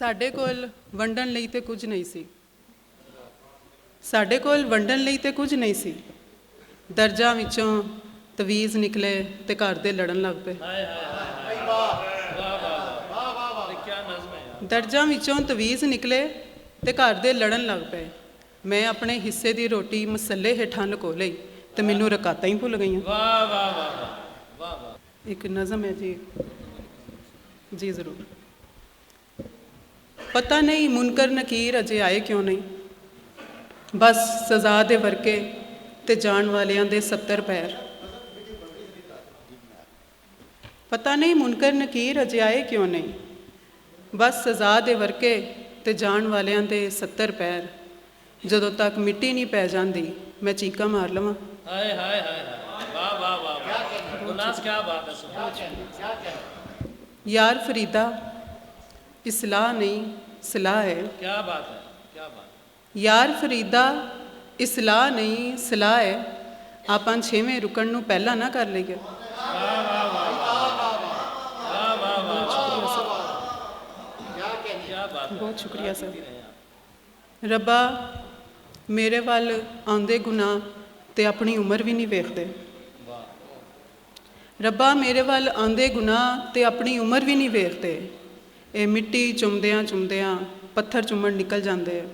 ਸਾਡੇ ਕੋਲ ਵੰਡਣ ਲਈ ਤੇ ਕੁਝ ਨਹੀਂ ਸੀ। ਸਾਡੇ ਕੋਲ ਵੰਡਣ ਲਈ ਤੇ ਕੁਝ ਨਹੀਂ ਸੀ। ਦਰਜਾਂ ਵਿੱਚੋਂ ਤਵੀਜ਼ ਨਿਕਲੇ ਤੇ ਘਰ ਦੇ ਲੜਨ ਲੱਗ ਪਏ। ਦਰਜਾਂ ਵਿੱਚੋਂ ਤਵੀਜ਼ ਨਿਕਲੇ ਤੇ ਘਰ ਦੇ ਲੜਨ ਲੱਗ ਪਏ। ਮੈਂ ਆਪਣੇ ਹਿੱਸੇ ਦੀ ਰੋਟੀ ਮਸੱਲੇ ਹੇਠਾਂ ਲੁਕੋ ਲਈ ਤੇ ਮੈਨੂੰ ਰਕਾਤਾਂ ਹੀ ਭੁੱਲ ਗਈਆਂ। ਵਾਹ ਵਾਹ ਵਾਹ ਵਾਹ ਵਾਹ। ਇੱਕ ਨਜ਼ਮ ਹੈ ਜੀ। ਜੀ ਜ਼ਰੂਰ। ਪਤਾ ਨਹੀਂ ਮੁਨਕਰ ਨਕੀਰ ਅਜੇ ਆਏ ਕਿਉਂ ਨਹੀਂ, ਬਸ ਸਜ਼ਾ ਦੇ ਵਰਕੇ ਤੇ ਜਾਣ ਵਾਲਿਆਂ ਦੇ 70 ਪੈਰ। ਪਤਾ ਨਹੀਂ ਮੁਨਕਰ ਨਕੀਰ ਅਜੇ ਆਏ ਕਿਉਂ ਨਹੀਂ, ਬਸ ਸਜ਼ਾ ਦੇ ਵਰਕੇ ਤੇ ਜਾਣ ਵਾਲਿਆਂ ਦੇ 70 ਪੈਰ। ਜਦੋਂ ਤੱਕ ਮਿੱਟੀ ਨਹੀਂ ਪੈ ਜਾਂਦੀ ਮੈਂ ਚੀਕਾਂ ਮਾਰ ਲਵਾਂ। ਹਾਏ ਹਾਏ ਹਾਏ ਵਾਹ ਵਾਹ ਵਾਹ। ਗੁਨਾਸ ਕੀ ਬਾਤ ਹੈ। ਯਾਰ ਫਰੀਦਾ ਇਸਲਾਹ ਨਹੀਂ ਸਲਾਹ ਹੈ। ਕੀ ਬਾਤ ਹੈ, ਕੀ ਬਾਤ। ਯਾਰ ਫਰੀਦਾ ਇਸਲਾਹ ਨਹੀਂ ਸਲਾਹ ਹੈ। ਆਪਾਂ 6ਵੇਂ ਰੁਕਣ ਨੂੰ ਪਹਿਲਾਂ ਨਾ ਕਰ ਲਈਏ। ਬਹੁਤ ਸ਼ੁਕਰੀਆ ਸਰ। ਰੱਬਾ ਮੇਰੇ ਵੱਲ ਆਉਂਦੇ ਗੁਨਾਹ ਤੇ ਆਪਣੀ ਉਮਰ ਵੀ ਨਹੀਂ ਵੇਖਦੇ। ਰੱਬਾ ਮੇਰੇ ਵੱਲ ਆਉਂਦੇ ਗੁਨਾਹ ਤੇ ਆਪਣੀ ਉਮਰ ਵੀ ਨਹੀਂ ਵੇਖਦੇ। ਇਹ ਮਿੱਟੀ ਚੁੰਮਦਿਆਂ ਚੁੰਮਦਿਆਂ ਪੱਥਰ ਚੁੰਮਣ ਨਿਕਲ ਜਾਂਦੇ ਆ।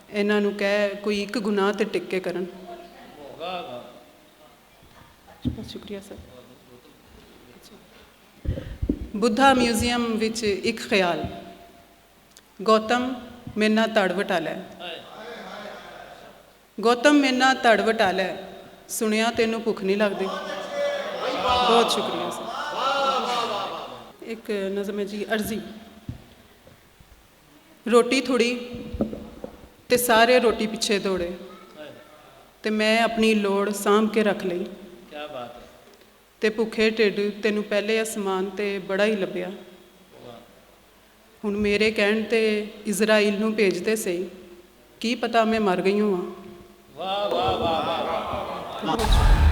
ਇਹਨਾਂ ਨੂੰ ਕਹਿ ਕੋਈ ਇੱਕ ਗੁਨਾਹ ਤੇ ਟਿਕ ਕੇ ਕਰਨ। ਬਹੁਤ ਸ਼ੁਕਰੀਆ ਸਰ। ਬੁੱਧਾ ਮਿਊਜ਼ੀਅਮ ਵਿੱਚ ਇੱਕ ਖਿਆਲ। ਗੌਤਮ ਮੇਰੇ ਨਾਲ ਧੜ ਵਟਾ ਲੈ। ਗੌਤਮ ਮੇਰੇ ਨਾਲ ਧੜ ਵਟਾ ਲੈ, ਸੁਣਿਆ ਤੈਨੂੰ ਭੁੱਖ ਨਹੀਂ ਲੱਗਦੀ। ਬਹੁਤ ਸ਼ੁਕਰੀਆ ਸਰ। ਇੱਕ ਨਜ਼ਮ ਹੈ ਜੀ ਅਰਜ਼ੀ। ਰੋਟੀ ਥੋੜੀ ਤੇ ਸਾਰੇ ਰੋਟੀ ਪਿੱਛੇ ਦੌੜੇ ਤੇ ਮੈਂ ਆਪਣੀ ਲੋੜ ਸਾਂਭ ਕੇ ਰੱਖ ਲਈ। ਕੀ ਬਾਤ ਹੈ। ਤੇ ਭੁੱਖੇ ਢਿੱਡ ਤੈਨੂੰ ਪਹਿਲੇ ਅਸਮਾਨ ਤੇ ਬੜਾ ਹੀ ਲੱਭਿਆ। ਹੁਣ ਮੇਰੇ ਕਹਿਣ ਤੇ ਇਜ਼ਰਾਈਲ ਨੂੰ ਭੇਜਦੇ ਸਹੀ, ਕੀ ਪਤਾ ਮੈਂ ਮਰ ਗਈ ਹਾਂ। ਵਾਹ ਵਾਹ ਵਾਹ ਵਾਹ।